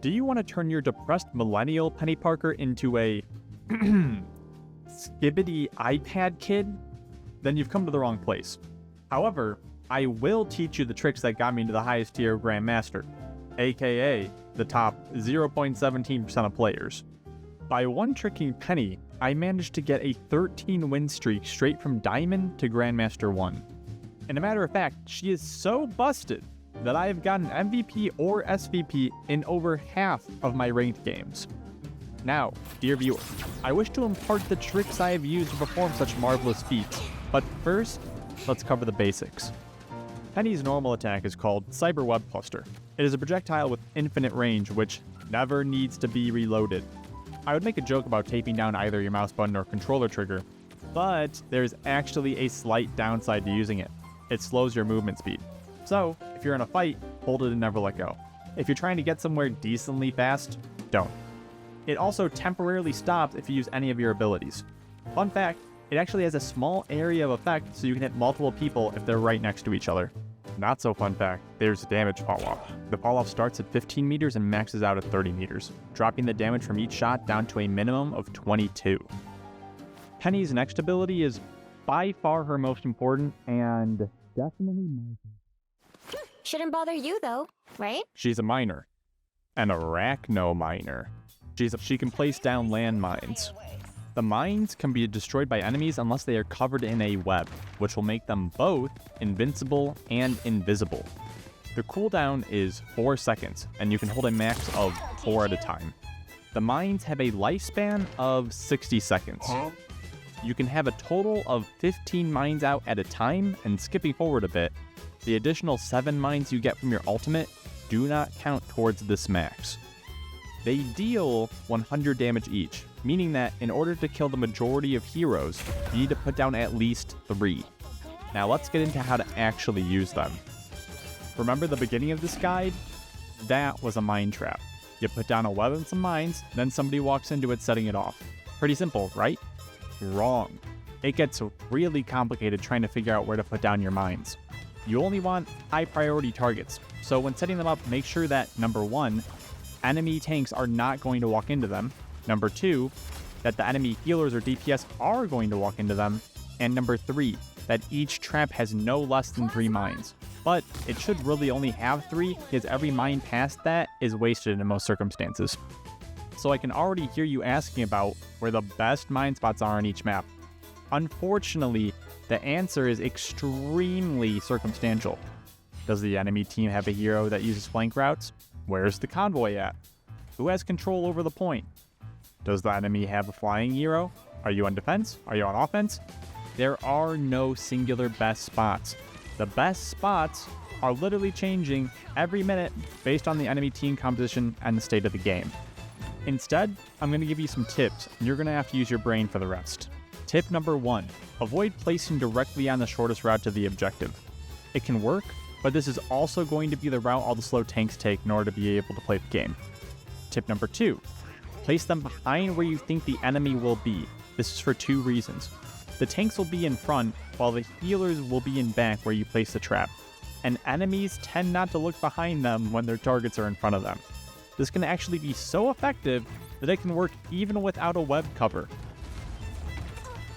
Do you want to turn your depressed millennial Peni Parker into a skibbity iPad kid? Then you've come to the wrong place. However, I will teach you the tricks that got me into the highest tier of Grandmaster, aka the top 0.17% of players. By one-tricking Peni, I managed to get a 13-win streak straight from Diamond to Grandmaster 1. And a matter of fact, she is so busted that I have gotten MVP or SVP in over half of my ranked games. Now, dear viewer, I wish to impart the tricks I have used to perform such marvelous feats, but first, let's cover the basics. Peni's normal attack is called Cyber-WebSnare. It is a projectile with infinite range which never needs to be reloaded. I would make a joke about taping down either your mouse button or controller trigger, but there's actually a slight downside to using it. It slows your movement speed. So, if you're in a fight, hold it and never let go. If you're trying to get somewhere decently fast, don't. It also temporarily stops if you use any of your abilities. Fun fact, it actually has a small area of effect so you can hit multiple people if they're right next to each other. Not so fun fact, there's damage falloff. The falloff starts at 15 meters and maxes out at 30 meters, dropping the damage from each shot down to a minimum of 22. Peni's next ability is by far her most important and definitely my favorite. Shouldn't bother you though, right? She's a miner. An Arachno-Minor. She can place down landmines. The mines can be destroyed by enemies unless they are covered in a web, which will make them both invincible and invisible. The cooldown is 4 seconds, and you can hold a max of 4 at a time. The mines have a lifespan of 60 seconds. You can have a total of 15 mines out at a time, and skipping forward a bit, the additional 7 mines you get from your ultimate do not count towards this max. They deal 100 damage each, meaning that in order to kill the majority of heroes, you need to put down at least 3. Now let's get into how to actually use them. Remember the beginning of this guide? That was a mine trap. You put down a web and some mines, then somebody walks into it setting it off. Pretty simple, right? Wrong. It gets really complicated trying to figure out where to put down your mines. You only want high priority targets, so when setting them up, make sure that number 1, enemy tanks are not going to walk into them, number 2, that the enemy healers or DPS are going to walk into them, and number 3, that each trap has no less than 3 mines. But it should really only have 3, because every mine past that is wasted in most circumstances. So I can already hear you asking about where the best mine spots are on each map. Unfortunately, the answer is extremely circumstantial. Does the enemy team have a hero that uses flank routes? Where's the convoy at? Who has control over the point? Does the enemy have a flying hero? Are you on defense? Are you on offense? There are no singular best spots. The best spots are literally changing every minute based on the enemy team composition and the state of the game. Instead, I'm going to give you some tips, and you're going to have to use your brain for the rest. Tip number 1, avoid placing directly on the shortest route to the objective. It can work, but this is also going to be the route all the slow tanks take in order to be able to play the game. Tip number 2, place them behind where you think the enemy will be. This is for 2 reasons. The tanks will be in front, while the healers will be in back where you place the trap. And enemies tend not to look behind them when their targets are in front of them. This can actually be so effective that it can work even without a web cover.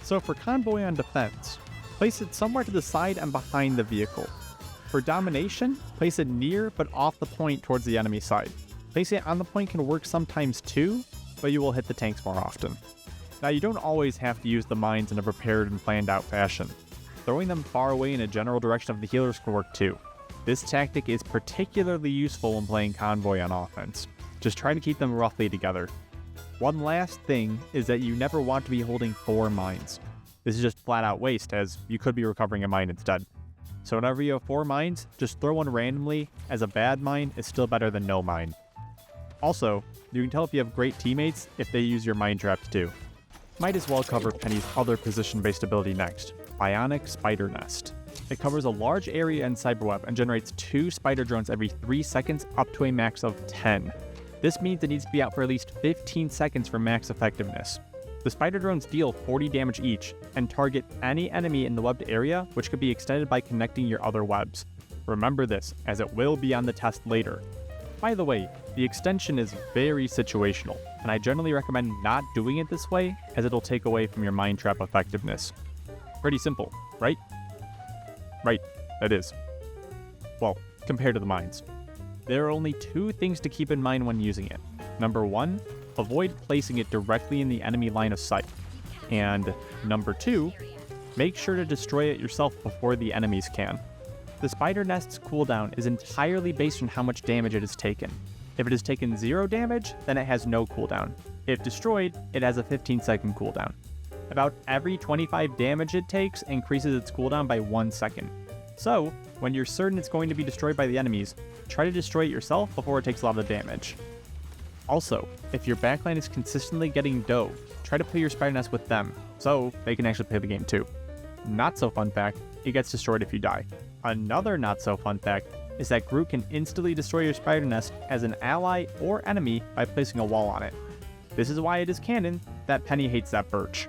So for convoy on defense, place it somewhere to the side and behind the vehicle. For domination, place it near but off the point towards the enemy side. Placing it on the point can work sometimes too, but you will hit the tanks more often. Now you don't always have to use the mines in a prepared and planned out fashion. Throwing them far away in a general direction of the healers can work too. This tactic is particularly useful when playing convoy on offense. Just try to keep them roughly together. One last thing is that you never want to be holding 4 mines. This is just flat out waste, as you could be recovering a mine instead. So whenever you have 4 mines, just throw one randomly, as a bad mine is still better than no mine. Also, you can tell if you have great teammates if they use your mine traps too. Might as well cover Peni's other position-based ability next, Bionic Spider-Nest. It covers a large area in Cyber-Web and generates 2 spider drones every 3 seconds up to a max of 10. This means it needs to be out for at least 15 seconds for max effectiveness. The spider drones deal 40 damage each and target any enemy in the webbed area, which could be extended by connecting your other webs. Remember this, as it will be on the test later. By the way, the extension is very situational, and I generally recommend not doing it this way as it'll take away from your mind trap effectiveness. Pretty simple, right? Right, that is. Well, compared to the mines. There are only 2 things to keep in mind when using it. Number 1, avoid placing it directly in the enemy line of sight. And number 2, make sure to destroy it yourself before the enemies can. The Spider-Nest's cooldown is entirely based on how much damage it has taken. If it has taken 0 damage, then it has no cooldown. If destroyed, it has a 15-second cooldown. About every 25 damage it takes increases its cooldown by 1 second. So, when you're certain it's going to be destroyed by the enemies, try to destroy it yourself before it takes a lot of damage. Also, if your backline is consistently getting dove, try to play your Spider-Nest with them, so they can actually play the game too. Not so fun fact, it gets destroyed if you die. Another not so fun fact is that Groot can instantly destroy your Spider-Nest as an ally or enemy by placing a wall on it. This is why it is canon that Peni hates that birch.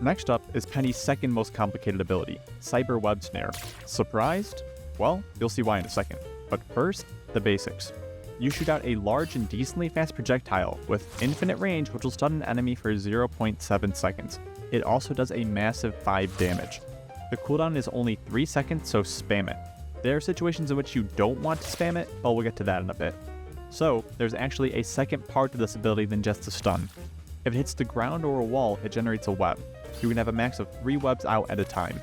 Next up is Peni's second most complicated ability, Cyber-WebSnare. Surprised? Well, you'll see why in a second. But first, the basics. You shoot out a large and decently fast projectile with infinite range which will stun an enemy for 0.7 seconds. It also does a massive 5 damage. The cooldown is only 3 seconds, so spam it. There are situations in which you don't want to spam it, but we'll get to that in a bit. So, there's actually a second part to this ability than just the stun. If it hits the ground or a wall, it generates a web. You can have a max of 3 webs out at a time.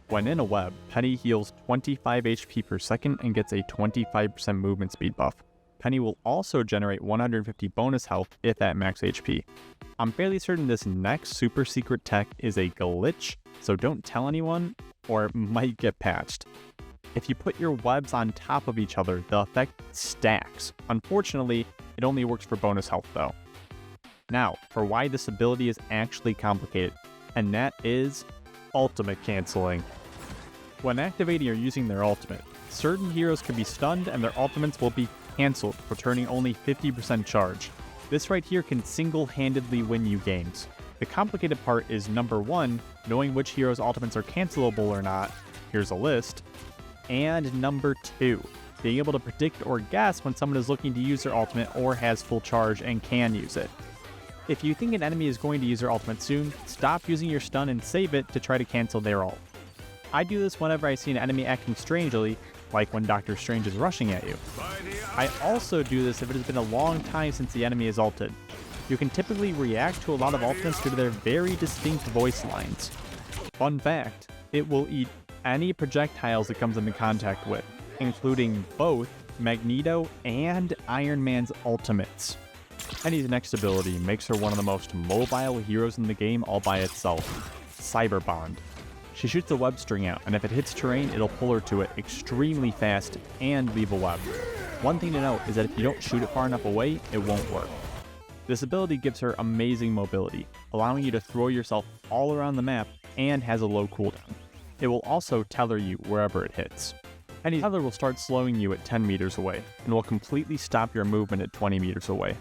When in a web, Peni heals 25 HP per second and gets a 25% movement speed buff. Peni will also generate 150 bonus health if at max HP. I'm fairly certain this next super secret tech is a glitch, so don't tell anyone, or it might get patched. If you put your webs on top of each other, the effect stacks. Unfortunately, it only works for bonus health though. Now, for why this ability is actually complicated, and that is ultimate canceling. When activating or using their ultimate, certain heroes can be stunned and their ultimates will be cancelled, returning only 50% charge. This right here can single-handedly win you games. The complicated part is number 1, knowing which heroes' ultimates are cancelable or not, here's a list, and number 2, being able to predict or guess when someone is looking to use their ultimate or has full charge and can use it. If you think an enemy is going to use their ultimate soon, stop using your stun and save it to try to cancel their ult. I do this whenever I see an enemy acting strangely, like when Doctor Strange is rushing at you. I also do this if it has been a long time since the enemy is ulted. You can typically react to a lot of ultimates due to their very distinct voice lines. Fun fact, it will eat any projectiles it comes into contact with, including both Magneto and Iron Man's ultimates. Peni's next ability makes her one of the most mobile heroes in the game all by itself, Cyber Bond. She shoots a web string out, and if it hits terrain, it'll pull her to it extremely fast and leave a web. One thing to note is that if you don't shoot it far enough away, it won't work. This ability gives her amazing mobility, allowing you to throw yourself all around the map and has a low cooldown. It will also tether you wherever it hits. Peni's tether will start slowing you at 10 meters away, and will completely stop your movement at 20 meters away.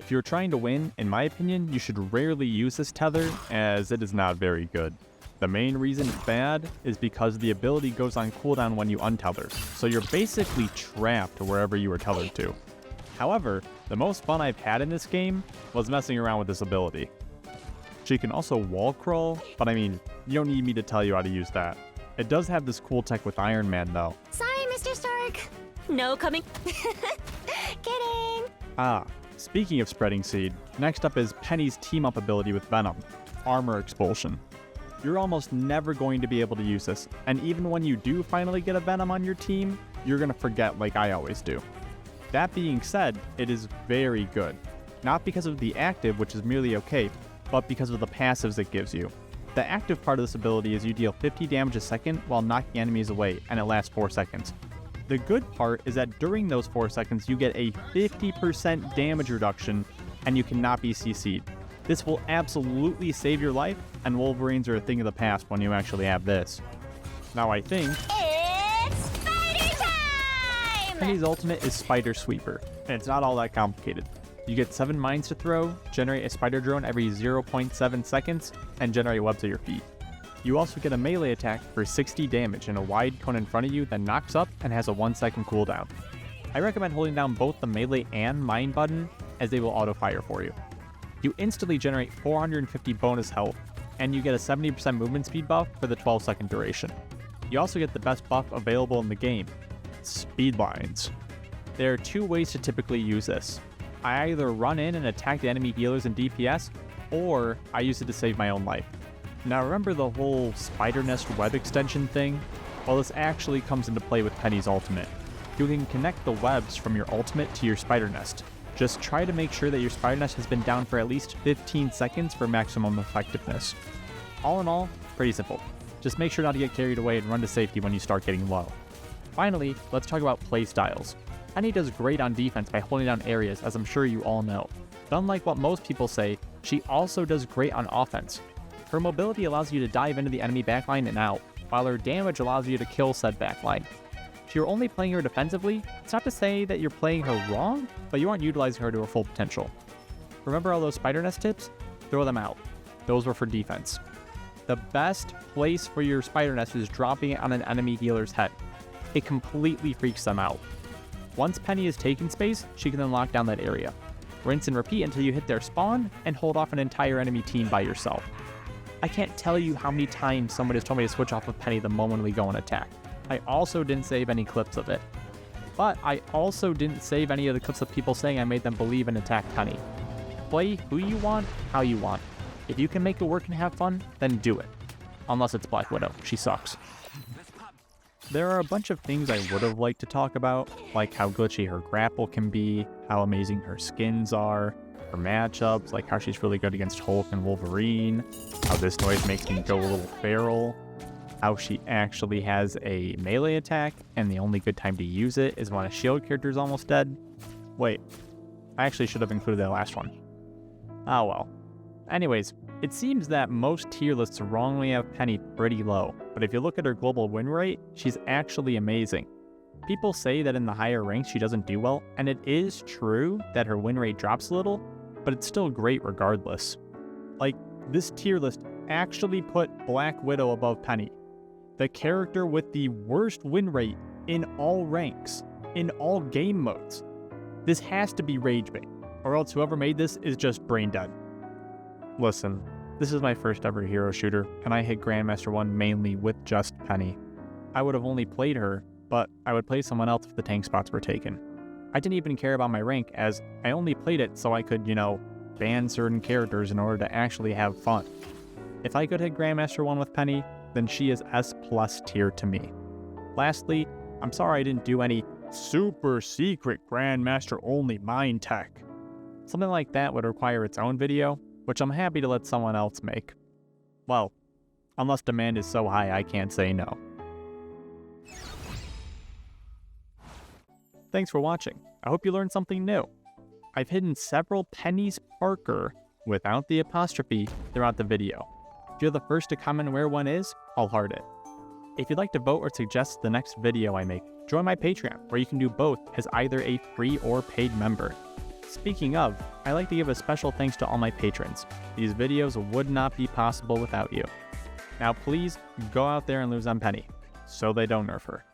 If you're trying to win, in my opinion, you should rarely use this tether, as it is not very good. The main reason it's bad is because the ability goes on cooldown when you untether, so you're basically trapped wherever you are tethered to. However, the most fun I've had in this game was messing around with this ability. She can also wall crawl, but I mean, you don't need me to tell you how to use that. It does have this cool tech with Iron Man though. Sorry, Mr. Stark. No coming. Kidding. Speaking of spreading seed, next up is Peni's team-up ability with Venom, Armor Expulsion. You're almost never going to be able to use this, and even when you do finally get a Venom on your team, you're going to forget like I always do. That being said, it is very good. Not because of the active, which is merely okay, but because of the passives it gives you. The active part of this ability is you deal 50 damage a second while knocking enemies away, and it lasts 4 seconds. The good part is that during those 4 seconds, you get a 50% damage reduction, and you cannot be CC'd. This will absolutely save your life, and Wolverines are a thing of the past when you actually have this. Now I think It's Spider time! Peni's ultimate is Spider Sweeper, and it's not all that complicated. You get 7 mines to throw, generate a spider drone every 0.7 seconds, and generate webs at your feet. You also get a melee attack for 60 damage in a wide cone in front of you that knocks up and has a 1 second cooldown. I recommend holding down both the melee and mine button, as they will auto-fire for you. You instantly generate 450 bonus health, and you get a 70% movement speed buff for the 12-second duration. You also get the best buff available in the game, speed lines. There are two ways to typically use this. I either run in and attack the enemy healers and DPS, or I use it to save my own life. Now remember the whole Spider-Nest web extension thing? Well, this actually comes into play with Penny's ultimate. You can connect the webs from your ultimate to your Spider-Nest. Just try to make sure that your Spider-Nest has been down for at least 15 seconds for maximum effectiveness. All in all, pretty simple. Just make sure not to get carried away and run to safety when you start getting low. Finally, let's talk about playstyles. Penny does great on defense by holding down areas, as I'm sure you all know. But unlike what most people say, she also does great on offense. Her mobility allows you to dive into the enemy backline and out, while her damage allows you to kill said backline. If you're only playing her defensively, it's not to say that you're playing her wrong, but you aren't utilizing her to her full potential. Remember all those Spider-Nest tips? Throw them out. Those were for defense. The best place for your Spider-Nest is dropping it on an enemy healer's head. It completely freaks them out. Once Penny has taken space, she can then lock down that area. Rinse and repeat until you hit their spawn and hold off an entire enemy team by yourself. I can't tell you how many times someone has told me to switch off of Penny the moment we go on attack. I also didn't save any clips of it. But I also didn't save any of the clips of people saying I made them believe and attack Penny. Play who you want, how you want. If you can make it work and have fun, then do it. Unless it's Black Widow, she sucks. There are a bunch of things I would have liked to talk about, like how glitchy her grapple can be, how amazing her skins are, her matchups, like how she's really good against Hulk and Wolverine, how this noise makes me go a little feral, how she actually has a melee attack, and the only good time to use it is when a shield character is almost dead. Wait, I actually should have included that last one. Oh well. Anyways, it seems that most tier lists wrongly have Penny pretty low, but if you look at her global win rate, she's actually amazing. People say that in the higher ranks she doesn't do well, and it is true that her win rate drops a little, but it's still great regardless. Like, this tier list actually put Black Widow above Penny, the character with the worst win rate in all ranks, in all game modes. This has to be rage bait, or else whoever made this is just brain dead. Listen, this is my first ever hero shooter, and I hit Grandmaster 1 mainly with just Penny. I would have only played her, but I would play someone else if the tank spots were taken. I didn't even care about my rank, as I only played it so I could, ban certain characters in order to actually have fun. If I could hit Grandmaster 1 with Penny, then she is S+ tier to me. Lastly, I'm sorry I didn't do any super secret Grandmaster only mine tech. Something like that would require its own video, which I'm happy to let someone else make. Well, unless demand is so high I can't say no. Thanks for watching. I hope you learned something new. I've hidden several Peni Parker without the apostrophe throughout the video. If you're the first to comment where one is, I'll heart it. If you'd like to vote or suggest the next video I make, join my Patreon, where you can do both as either a free or paid member. Speaking of, I'd like to give a special thanks to all my patrons. These videos would not be possible without you. Now please, go out there and lose on Penny, so they don't nerf her.